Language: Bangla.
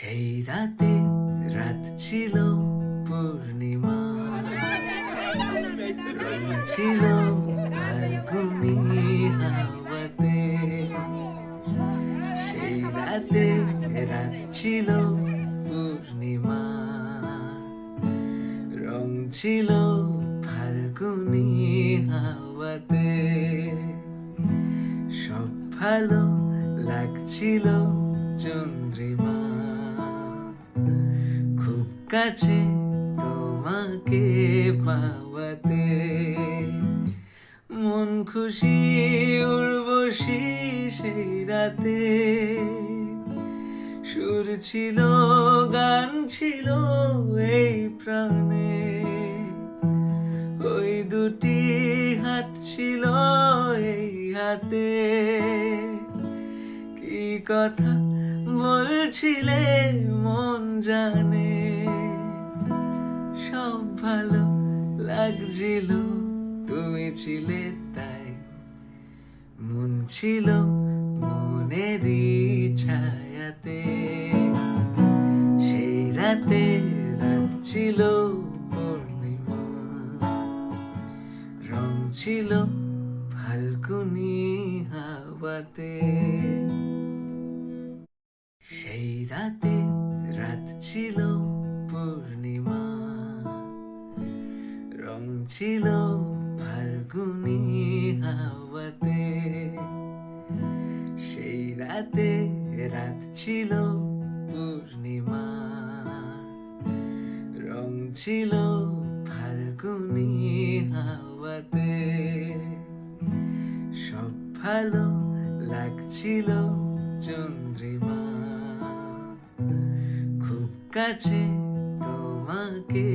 সেই রাতে রাত ছিল পূর্ণিমা, রং ছিল ফাল্গুনি হাওয়াতে। সেই রাতে রাত ছিল পূর্ণিমা, রং ছিল ফাল্গুনি হাওয়াতে। সব ভালো লাগছিল চন্দ্রিমা, খুব কাছে তোমাকে পাওয়াতে। মন খুশি উর্বশী সেই রাতে, সুর ছিল গান ছিল এই প্রাণে। ওই দুটি হাত ছিল এই হাতে, কি কথা বলছিলে মন জানে। সব ভালো লাগছিল তুমি ছিলে তাই, মন ছিল মনেরই ছায়াতে। সেই রাতে রাত ছিল পূর্ণিমা, রং ছিল ফাল্গুনি হাওয়াতে। সেই রাতে রাত ছিল পূর্ণিমা, রং ছিল ফাল্গুনি হাওয়াতে। সেই রাতে রাত ছিল পূর্ণিমা, রং ছিল ফাল্গুনি হাওয়াতে। সব ভালো লাগছিল চন্দ্রিমা, খুব কাছে তোমাকে